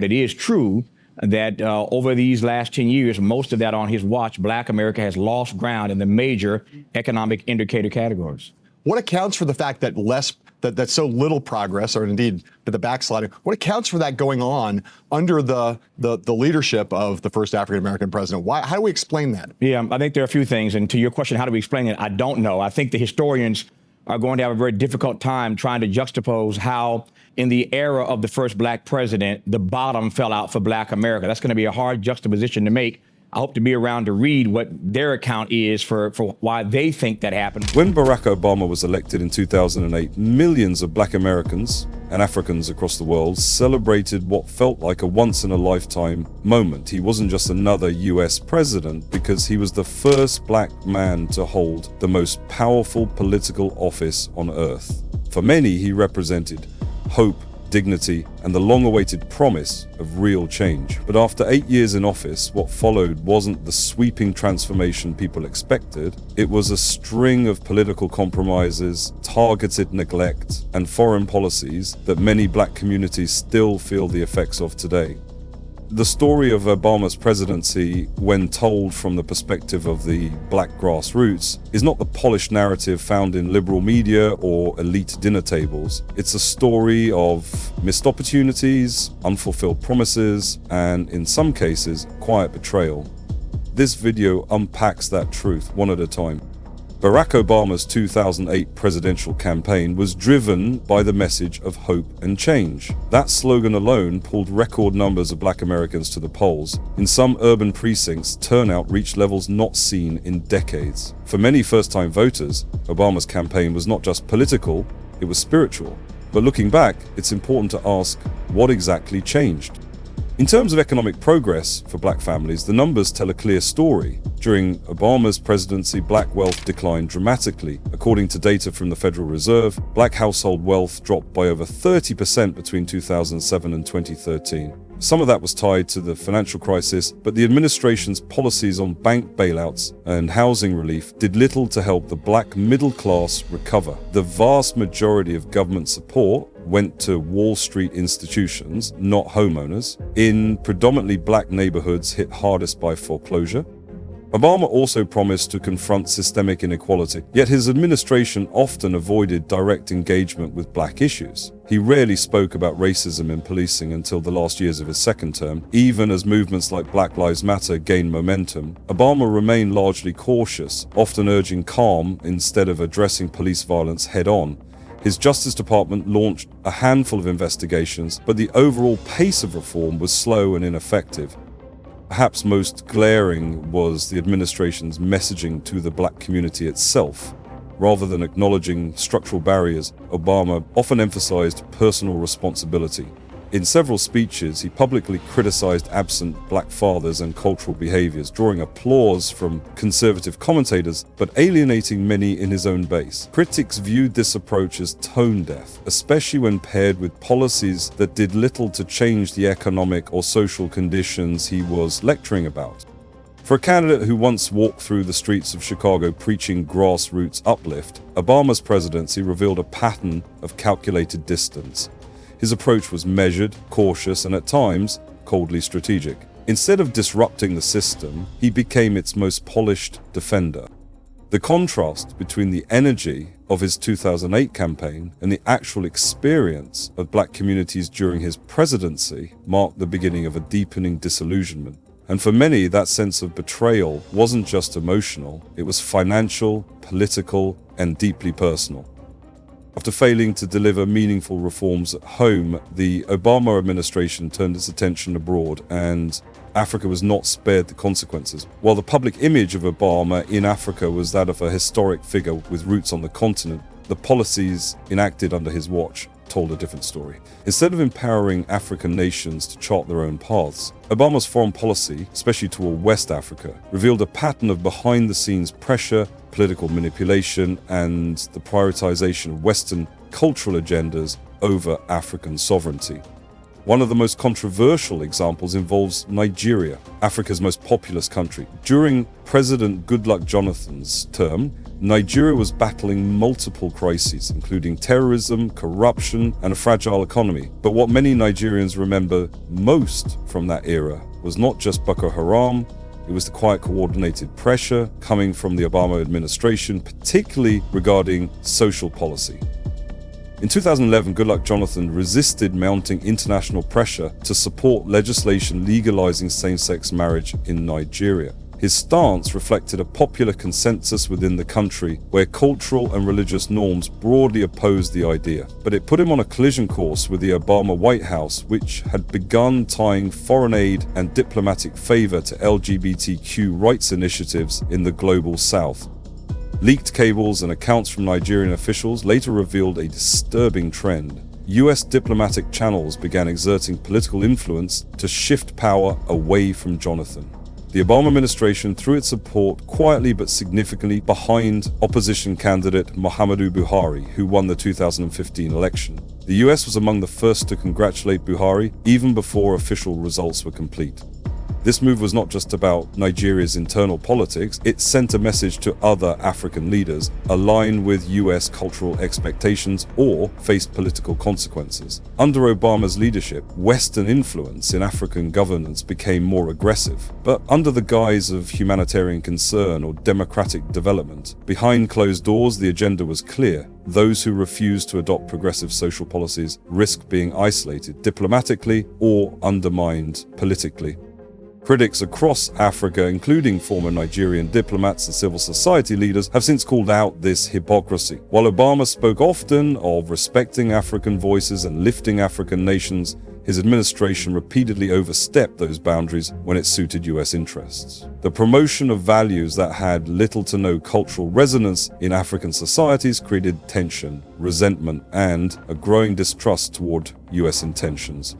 But it is true that over these last 10 years, most of that on his watch, Black America has lost ground in the major economic indicator categories. What accounts for the fact that that so little progress, or indeed the backsliding, what accounts for that going on under the leadership of the first African-American president? How do we explain that? Yeah, I think there are a few things. And to your question, how do we explain it? I don't know. I think the historians are going to have a very difficult time trying to juxtapose how in the era of the first Black president, the bottom fell out for Black America. That's going to be a hard juxtaposition to make. I hope to be around to read what their account is for why they think that happened. When Barack Obama was elected in 2008, millions of Black Americans and Africans across the world celebrated what felt like a once-in-a-lifetime moment. He wasn't just another US president because he was the first Black man to hold the most powerful political office on earth. For many, he represented hope, dignity, and the long-awaited promise of real change. But after 8 years in office, what followed wasn't the sweeping transformation people expected. It was a string of political compromises, targeted neglect, and foreign policies that many Black communities still feel the effects of today. The story of Obama's presidency, when told from the perspective of the Black grassroots, is not the polished narrative found in liberal media or elite dinner tables. It's a story of missed opportunities, unfulfilled promises, and in some cases, quiet betrayal. This video unpacks that truth one at a time. Barack Obama's 2008 presidential campaign was driven by the message of hope and change. That slogan alone pulled record numbers of Black Americans to the polls. In some urban precincts, turnout reached levels not seen in decades. For many first-time voters, Obama's campaign was not just political, it was spiritual. But looking back, it's important to ask, what exactly changed? In terms of economic progress for Black families, the numbers tell a clear story. During Obama's presidency, Black wealth declined dramatically. According to data from the Federal Reserve, Black household wealth dropped by over 30% between 2007 and 2013. Some of that was tied to the financial crisis, but the administration's policies on bank bailouts and housing relief did little to help the Black middle class recover. The vast majority of government support went to Wall Street institutions, not homeowners, in predominantly Black neighborhoods hit hardest by foreclosure. Obama also promised to confront systemic inequality, yet his administration often avoided direct engagement with Black issues. He rarely spoke about racism in policing until the last years of his second term. Even as movements like Black Lives Matter gained momentum, Obama remained largely cautious, often urging calm instead of addressing police violence head-on. His Justice Department launched a handful of investigations, but the overall pace of reform was slow and ineffective. Perhaps most glaring was the administration's messaging to the Black community itself. Rather than acknowledging structural barriers, Obama often emphasized personal responsibility. In several speeches, he publicly criticized absent Black fathers and cultural behaviors, drawing applause from conservative commentators, but alienating many in his own base. Critics viewed this approach as tone-deaf, especially when paired with policies that did little to change the economic or social conditions he was lecturing about. For a candidate who once walked through the streets of Chicago preaching grassroots uplift, Obama's presidency revealed a pattern of calculated distance. His approach was measured, cautious, and at times, coldly strategic. Instead of disrupting the system, he became its most polished defender. The contrast between the energy of his 2008 campaign and the actual experience of Black communities during his presidency marked the beginning of a deepening disillusionment. And for many, that sense of betrayal wasn't just emotional, it was financial, political, and deeply personal. After failing to deliver meaningful reforms at home, the Obama administration turned its attention abroad, and Africa was not spared the consequences. While the public image of Obama in Africa was that of a historic figure with roots on the continent, the policies enacted under his watch told a different story. Instead of empowering African nations to chart their own paths, Obama's foreign policy, especially toward West Africa, revealed a pattern of behind-the-scenes pressure, political manipulation, and the prioritization of Western cultural agendas over African sovereignty. One of the most controversial examples involves Nigeria, Africa's most populous country. During President Goodluck Jonathan's term, Nigeria was battling multiple crises, including terrorism, corruption, and a fragile economy. But what many Nigerians remember most from that era was not just Boko Haram, it was the quiet coordinated pressure coming from the Obama administration, particularly regarding social policy. In 2011, Goodluck Jonathan resisted mounting international pressure to support legislation legalizing same-sex marriage in Nigeria. His stance reflected a popular consensus within the country where cultural and religious norms broadly opposed the idea. But it put him on a collision course with the Obama White House, which had begun tying foreign aid and diplomatic favor to LGBTQ rights initiatives in the global South. Leaked cables and accounts from Nigerian officials later revealed a disturbing trend. US diplomatic channels began exerting political influence to shift power away from Jonathan. The Obama administration threw its support quietly but significantly behind opposition candidate Muhammadu Buhari, who won the 2015 election. The US was among the first to congratulate Buhari even before official results were complete. This move was not just about Nigeria's internal politics, it sent a message to other African leaders: align with US cultural expectations or face political consequences. Under Obama's leadership, Western influence in African governance became more aggressive. But under the guise of humanitarian concern or democratic development, behind closed doors the agenda was clear. Those who refused to adopt progressive social policies risked being isolated diplomatically or undermined politically. Critics across Africa, including former Nigerian diplomats and civil society leaders, have since called out this hypocrisy. While Obama spoke often of respecting African voices and lifting African nations, his administration repeatedly overstepped those boundaries when it suited US interests. The promotion of values that had little to no cultural resonance in African societies created tension, resentment, and a growing distrust toward US intentions.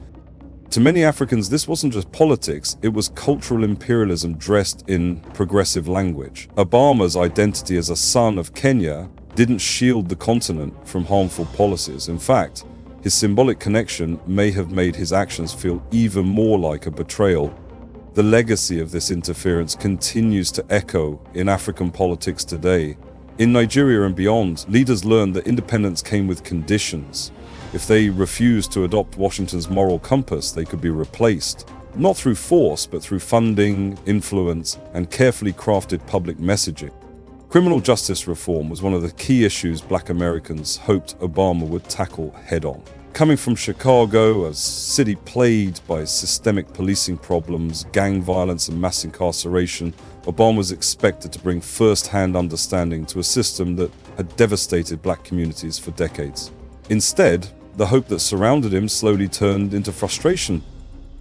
To many Africans, this wasn't just politics, it was cultural imperialism dressed in progressive language. Obama's identity as a son of Kenya didn't shield the continent from harmful policies. In fact, his symbolic connection may have made his actions feel even more like a betrayal. The legacy of this interference continues to echo in African politics today. In Nigeria and beyond, leaders learned that independence came with conditions. If they refused to adopt Washington's moral compass, they could be replaced, not through force, but through funding, influence, and carefully crafted public messaging. Criminal justice reform was one of the key issues Black Americans hoped Obama would tackle head-on. Coming from Chicago, a city plagued by systemic policing problems, gang violence, and mass incarceration, Obama was expected to bring first-hand understanding to a system that had devastated Black communities for decades. Instead, the hope that surrounded him slowly turned into frustration.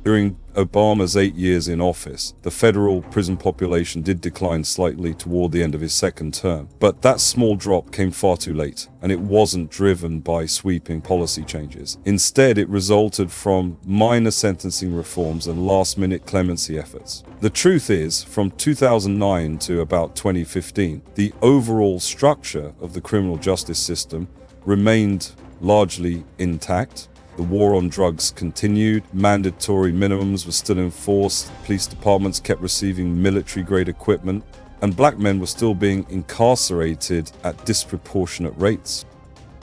During Obama's 8 years in office, the federal prison population did decline slightly toward the end of his second term. But that small drop came far too late, and it wasn't driven by sweeping policy changes. Instead, it resulted from minor sentencing reforms and last-minute clemency efforts. The truth is, from 2009 to about 2015, the overall structure of the criminal justice system remained largely intact. The war on drugs continued, mandatory minimums were still enforced, police departments kept receiving military-grade equipment, and Black men were still being incarcerated at disproportionate rates.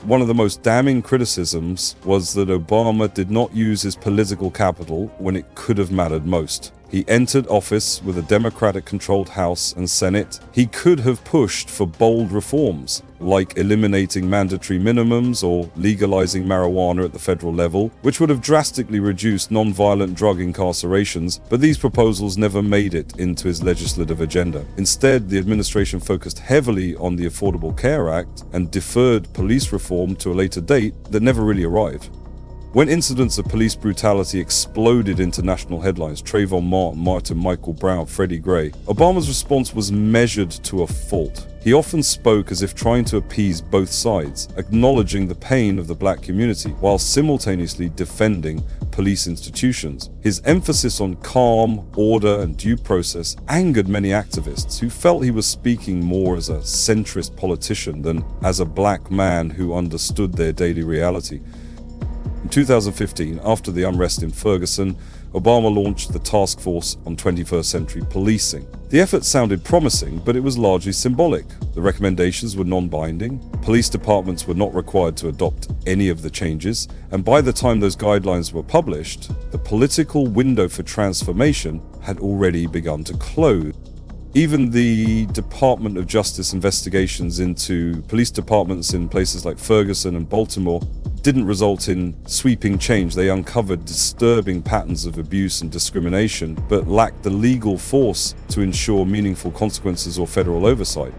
One of the most damning criticisms was that Obama did not use his political capital when it could have mattered most. He entered office with a Democratic-controlled House and Senate. He could have pushed for bold reforms, like eliminating mandatory minimums or legalizing marijuana at the federal level, which would have drastically reduced non-violent drug incarcerations, but these proposals never made it into his legislative agenda. Instead, the administration focused heavily on the Affordable Care Act and deferred police reform to a later date that never really arrived. When incidents of police brutality exploded into national headlines, Trayvon Martin, Michael Brown, Freddie Gray, Obama's response was measured to a fault. He often spoke as if trying to appease both sides, acknowledging the pain of the Black community while simultaneously defending police institutions. His emphasis on calm, order, and due process angered many activists who felt he was speaking more as a centrist politician than as a Black man who understood their daily reality. In 2015, after the unrest in Ferguson, Obama launched the Task Force on 21st Century Policing. The effort sounded promising, but it was largely symbolic. The recommendations were non-binding, police departments were not required to adopt any of the changes, and by the time those guidelines were published, the political window for transformation had already begun to close. Even the Department of Justice investigations into police departments in places like Ferguson and Baltimore didn't result in sweeping change. They uncovered disturbing patterns of abuse and discrimination, but lacked the legal force to ensure meaningful consequences or federal oversight.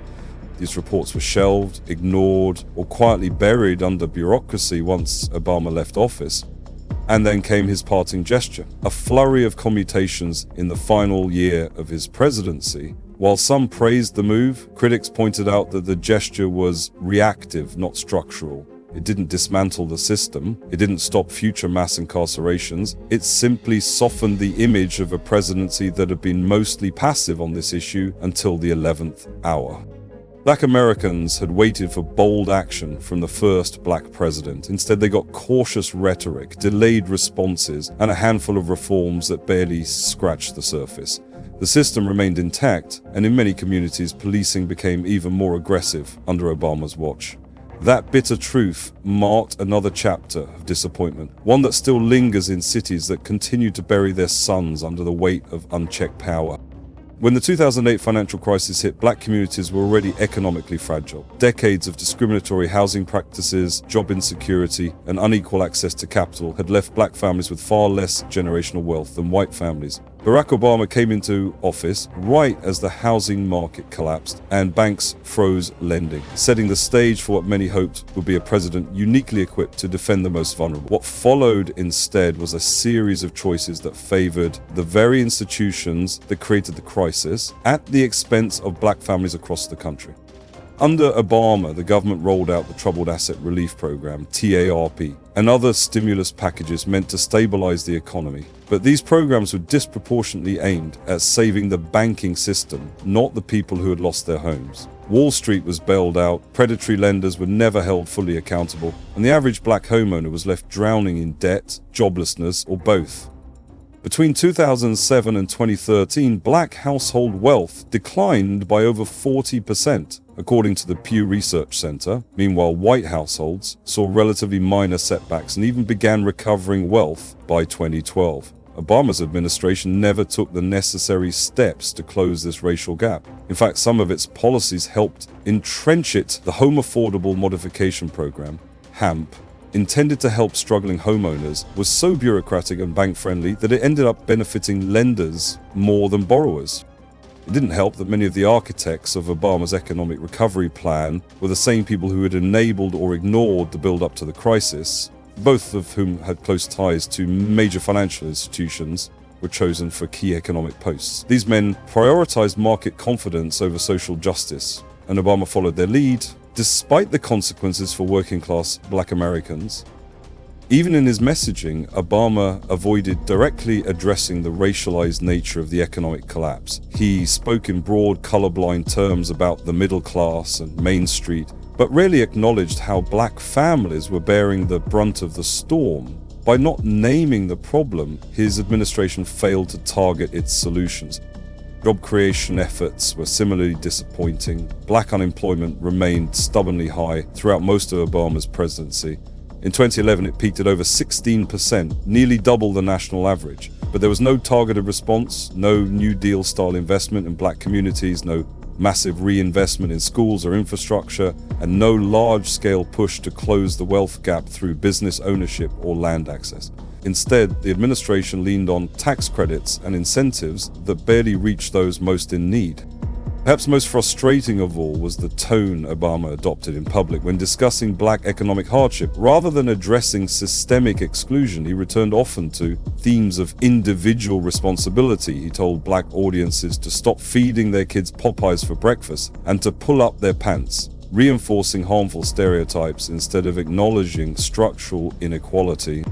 These reports were shelved, ignored, or quietly buried under bureaucracy once Obama left office. And then came his parting gesture, a flurry of commutations in the final year of his presidency. While some praised the move, critics pointed out that the gesture was reactive, not structural. It didn't dismantle the system. It didn't stop future mass incarcerations. It simply softened the image of a presidency that had been mostly passive on this issue until the 11th hour. Black Americans had waited for bold action from the first black president. Instead, they got cautious rhetoric, delayed responses, and a handful of reforms that barely scratched the surface. The system remained intact, and in many communities, policing became even more aggressive under Obama's watch. That bitter truth marked another chapter of disappointment, one that still lingers in cities that continue to bury their sons under the weight of unchecked power. When the 2008 financial crisis hit, black communities were already economically fragile. Decades of discriminatory housing practices, job insecurity, and unequal access to capital had left black families with far less generational wealth than white families. Barack Obama came into office right as the housing market collapsed and banks froze lending, setting the stage for what many hoped would be a president uniquely equipped to defend the most vulnerable. What followed instead was a series of choices that favored the very institutions that created the crisis at the expense of black families across the country. Under Obama, the government rolled out the Troubled Asset Relief Program, TARP, and other stimulus packages meant to stabilize the economy. But these programs were disproportionately aimed at saving the banking system, not the people who had lost their homes. Wall Street was bailed out, predatory lenders were never held fully accountable, and the average black homeowner was left drowning in debt, joblessness, or both. Between 2007 and 2013, black household wealth declined by over 40%, according to the Pew Research Center. Meanwhile, white households saw relatively minor setbacks and even began recovering wealth by 2012. Obama's administration never took the necessary steps to close this racial gap. In fact, some of its policies helped entrench it. The Home Affordable Modification Program, HAMP, intended to help struggling homeowners, was so bureaucratic and bank-friendly that it ended up benefiting lenders more than borrowers. It didn't help that many of the architects of Obama's economic recovery plan were the same people who had enabled or ignored the build-up to the crisis, both of whom had close ties to major financial institutions, were chosen for key economic posts. These men prioritized market confidence over social justice, and Obama followed their lead, despite the consequences for working-class black Americans. Even in his messaging, Obama avoided directly addressing the racialized nature of the economic collapse. He spoke in broad, colorblind terms about the middle class and Main Street, but rarely acknowledged how black families were bearing the brunt of the storm. By not naming the problem, his administration failed to target its solutions. Job creation efforts were similarly disappointing. Black unemployment remained stubbornly high throughout most of Obama's presidency. In 2011, it peaked at over 16%, nearly double the national average. But there was no targeted response, no New Deal-style investment in black communities, no massive reinvestment in schools or infrastructure, and no large-scale push to close the wealth gap through business ownership or land access. Instead, the administration leaned on tax credits and incentives that barely reached those most in need. Perhaps most frustrating of all was the tone Obama adopted in public when discussing black economic hardship. Rather than addressing systemic exclusion, he returned often to themes of individual responsibility. He told black audiences to stop feeding their kids Popeyes for breakfast and to pull up their pants, reinforcing harmful stereotypes instead of acknowledging structural inequality.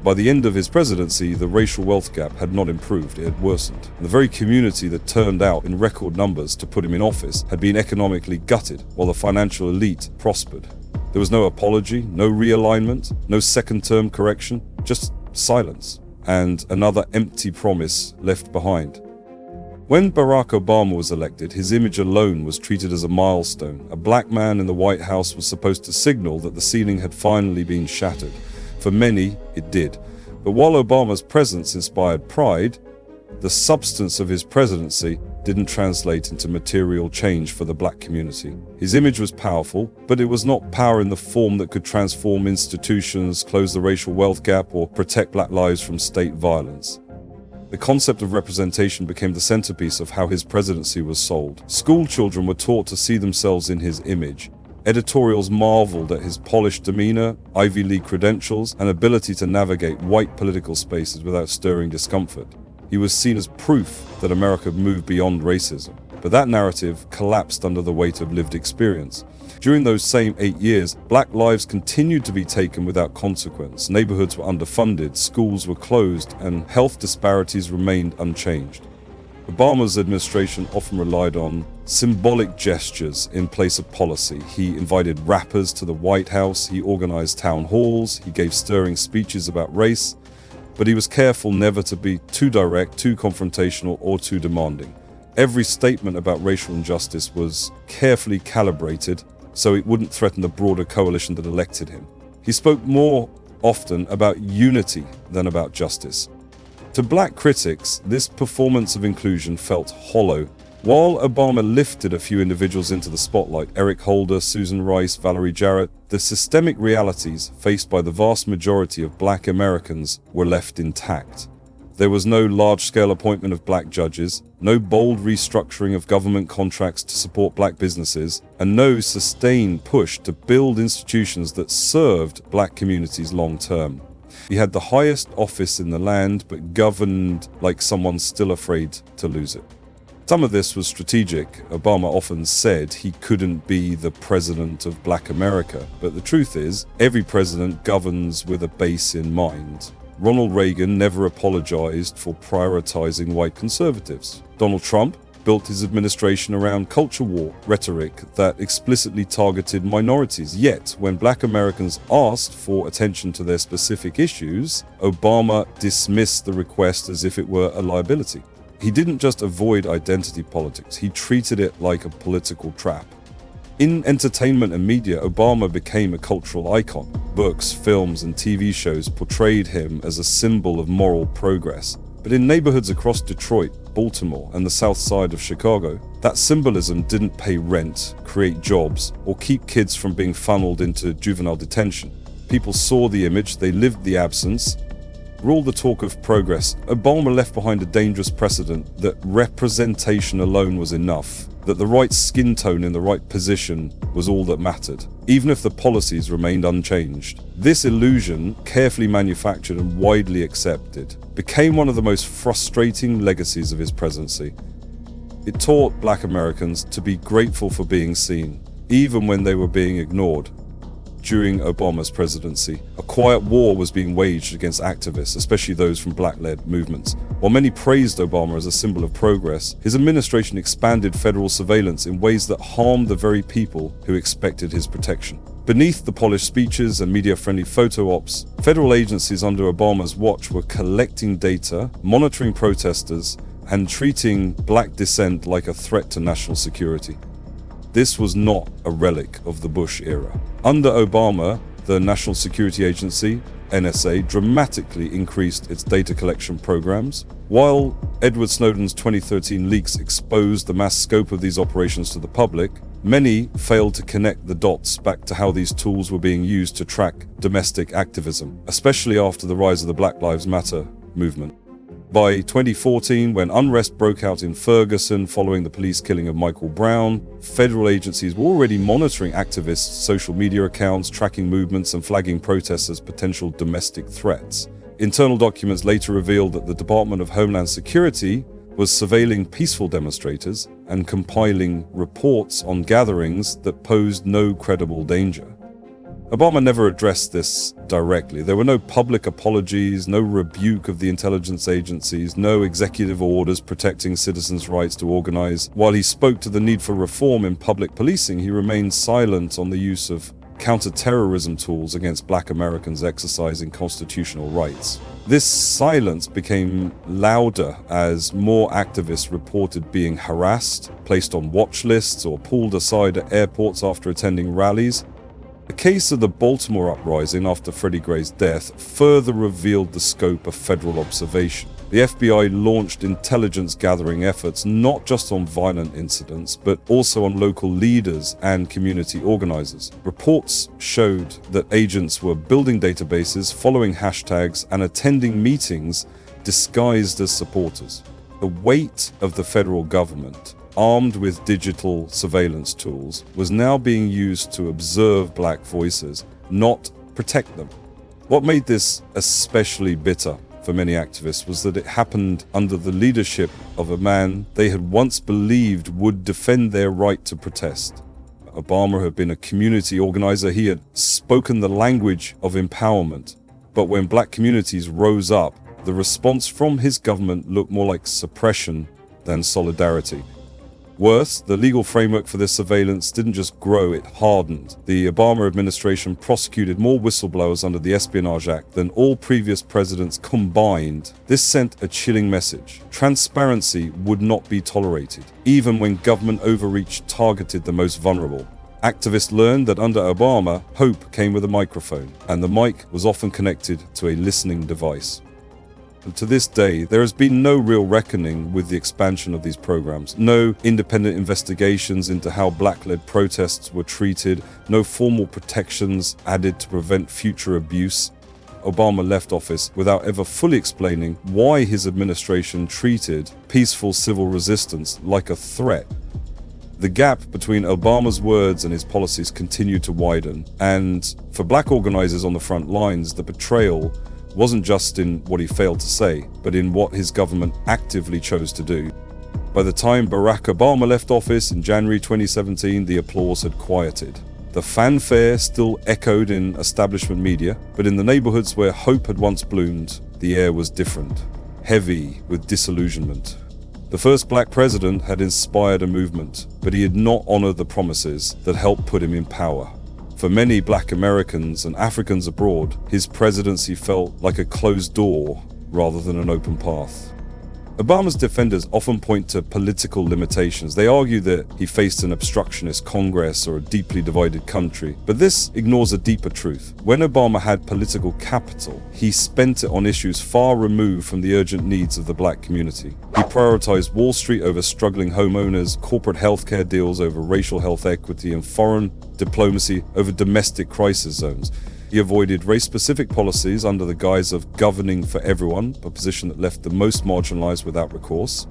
By the end of his presidency, the racial wealth gap had not improved, it had worsened. And the very community that turned out in record numbers to put him in office had been economically gutted, while the financial elite prospered. There was no apology, no realignment, no second-term correction, just silence. and another empty promise left behind. When Barack Obama was elected, his image alone was treated as a milestone. A black man in the White House was supposed to signal that the ceiling had finally been shattered. For many, it did. But while Obama's presence inspired pride, the substance of his presidency didn't translate into material change for the black community. His image was powerful, but it was not power in the form that could transform institutions, close the racial wealth gap, or protect black lives from state violence. The concept of representation became the centerpiece of how his presidency was sold. School children were taught to see themselves in his image. Editorials marveled at his polished demeanor, Ivy League credentials, and ability to navigate white political spaces without stirring discomfort. He was seen as proof that America moved beyond racism. But that narrative collapsed under the weight of lived experience. During those same 8 years, black lives continued to be taken without consequence. Neighborhoods were underfunded, schools were closed, and health disparities remained unchanged. Obama's administration often relied on symbolic gestures in place of policy. He invited rappers to the White House, he organized town halls, he gave stirring speeches about race, but he was careful never to be too direct, too confrontational, or too demanding. Every statement about racial injustice was carefully calibrated so it wouldn't threaten the broader coalition that elected him. He spoke more often about unity than about justice. To black critics, this performance of inclusion felt hollow. While Obama lifted a few individuals into the spotlight, Eric Holder, Susan Rice, Valerie Jarrett, the systemic realities faced by the vast majority of black Americans were left intact. There was no large-scale appointment of black judges, no bold restructuring of government contracts to support black businesses, and no sustained push to build institutions that served black communities long-term. He had the highest office in the land, but governed like someone still afraid to lose it. Some of this was strategic. Obama often said he couldn't be the president of black America, but the truth is, every president governs with a base in mind. Ronald Reagan never apologized for prioritizing white conservatives. Donald Trump built his administration around culture war rhetoric that explicitly targeted minorities. Yet, when black Americans asked for attention to their specific issues, Obama dismissed the request as if it were a liability. He didn't just avoid identity politics, he treated it like a political trap. In entertainment and media, Obama became a cultural icon. Books, films, and TV shows portrayed him as a symbol of moral progress. But in neighborhoods across Detroit, Baltimore, and the south side of Chicago, that symbolism didn't pay rent, create jobs, or keep kids from being funneled into juvenile detention. People saw the image, they lived the absence. For all the talk of progress, Obama left behind a dangerous precedent that representation alone was enough, that the right skin tone in the right position was all that mattered, even if the policies remained unchanged. This illusion, carefully manufactured and widely accepted, became one of the most frustrating legacies of his presidency. It taught black Americans to be grateful for being seen, even when they were being ignored. During Obama's presidency, a quiet war was being waged against activists, especially those from black-led movements. While many praised Obama as a symbol of progress, his administration expanded federal surveillance in ways that harmed the very people who expected his protection. Beneath the polished speeches and media-friendly photo ops, federal agencies under Obama's watch were collecting data, monitoring protesters, and treating black dissent like a threat to national security. This was not a relic of the Bush era. Under Obama, the National Security Agency, NSA, dramatically increased its data collection programs. While Edward Snowden's 2013 leaks exposed the mass scope of these operations to the public, many failed to connect the dots back to how these tools were being used to track domestic activism, especially after the rise of the Black Lives Matter movement. By 2014, when unrest broke out in Ferguson following the police killing of Michael Brown, federal agencies were already monitoring activists' social media accounts, tracking movements, and flagging protests as potential domestic threats. Internal documents later revealed that the Department of Homeland Security was surveilling peaceful demonstrators and compiling reports on gatherings that posed no credible danger. Obama never addressed this directly. There were no public apologies, no rebuke of the intelligence agencies, no executive orders protecting citizens' rights to organize. While he spoke to the need for reform in public policing, he remained silent on the use of counter-terrorism tools against Black Americans exercising constitutional rights. This silence became louder as more activists reported being harassed, placed on watch lists, or pulled aside at airports after attending rallies. The case of the Baltimore uprising after Freddie Gray's death further revealed the scope of federal observation. The FBI launched intelligence gathering efforts not just on violent incidents, but also on local leaders and community organizers. Reports showed that agents were building databases, following hashtags, and attending meetings disguised as supporters. The weight of the federal government, armed with digital surveillance tools, was now being used to observe Black voices, not protect them. What made this especially bitter for many activists was that it happened under the leadership of a man they had once believed would defend their right to protest. Obama had been a community organizer. He had spoken the language of empowerment. But when Black communities rose up, the response from his government looked more like suppression than solidarity. Worse, the legal framework for this surveillance didn't just grow, it hardened. The Obama administration prosecuted more whistleblowers under the Espionage Act than all previous presidents combined. This sent a chilling message. Transparency would not be tolerated, even when government overreach targeted the most vulnerable. Activists learned that under Obama, hope came with a microphone, and the mic was often connected to a listening device. And to this day, there has been no real reckoning with the expansion of these programs. No independent investigations into how Black-led protests were treated, no formal protections added to prevent future abuse. Obama left office without ever fully explaining why his administration treated peaceful civil resistance like a threat. The gap between Obama's words and his policies continued to widen, and for Black organizers on the front lines, the betrayal wasn't just in what he failed to say, but in what his government actively chose to do. By the time Barack Obama left office in January 2017, the applause had quieted. The fanfare still echoed in establishment media, but in the neighborhoods where hope had once bloomed, the air was different, heavy with disillusionment. The first Black president had inspired a movement, but he had not honored the promises that helped put him in power. For many Black Americans and Africans abroad, his presidency felt like a closed door rather than an open path. Obama's defenders often point to political limitations. They argue that he faced an obstructionist Congress or a deeply divided country. But this ignores a deeper truth. When Obama had political capital, he spent it on issues far removed from the urgent needs of the Black community. He prioritized Wall Street over struggling homeowners, corporate healthcare deals over racial health equity, and foreign diplomacy over domestic crisis zones. He avoided race-specific policies under the guise of governing for everyone, a position that left the most marginalized without recourse.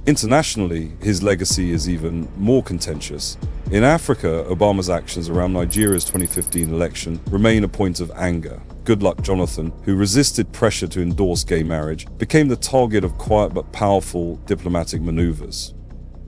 Internationally, his legacy is even more contentious. In Africa, Obama's actions around Nigeria's 2015 election remain a point of anger. Goodluck Jonathan, who resisted pressure to endorse gay marriage, became the target of quiet but powerful diplomatic maneuvers.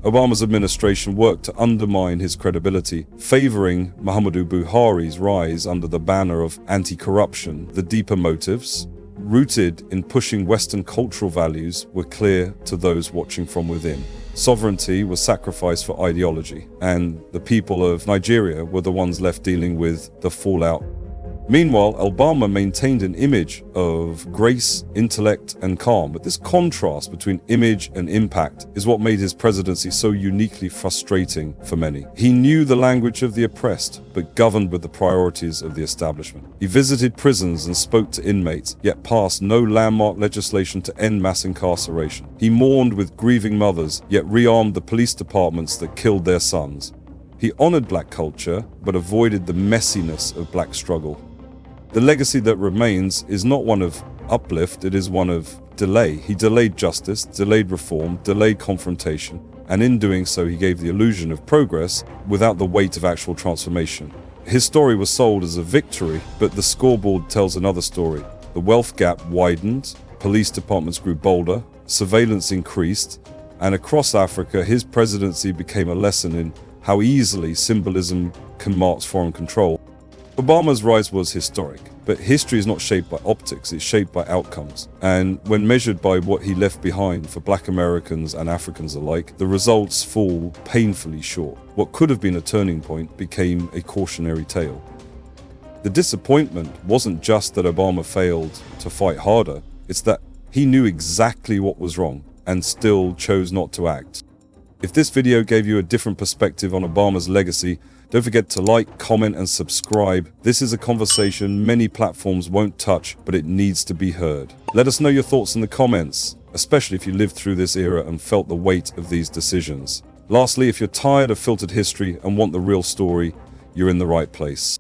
Obama's administration worked to undermine his credibility, favoring Muhammadu Buhari's rise under the banner of anti-corruption. The deeper motives, rooted in pushing Western cultural values, were clear to those watching from within. Sovereignty was sacrificed for ideology, and the people of Nigeria were the ones left dealing with the fallout. Meanwhile, Obama maintained an image of grace, intellect, and calm, but this contrast between image and impact is what made his presidency so uniquely frustrating for many. He knew the language of the oppressed, but governed with the priorities of the establishment. He visited prisons and spoke to inmates, yet passed no landmark legislation to end mass incarceration. He mourned with grieving mothers, yet rearmed the police departments that killed their sons. He honored Black culture, but avoided the messiness of Black struggle. The legacy that remains is not one of uplift, it is one of delay. He delayed justice, delayed reform, delayed confrontation, and in doing so he gave the illusion of progress without the weight of actual transformation. His story was sold as a victory, but the scoreboard tells another story. The wealth gap widened, police departments grew bolder, surveillance increased, and across Africa his presidency became a lesson in how easily symbolism can mask foreign control. Obama's rise was historic, but history is not shaped by optics, it's shaped by outcomes. And when measured by what he left behind for Black Americans and Africans alike, the results fall painfully short. What could have been a turning point became a cautionary tale. The disappointment wasn't just that Obama failed to fight harder, it's that he knew exactly what was wrong and still chose not to act. If this video gave you a different perspective on Obama's legacy, don't forget to like, comment, and subscribe. This is a conversation many platforms won't touch, but it needs to be heard. Let us know your thoughts in the comments, especially if you lived through this era and felt the weight of these decisions. Lastly, if you're tired of filtered history and want the real story, you're in the right place.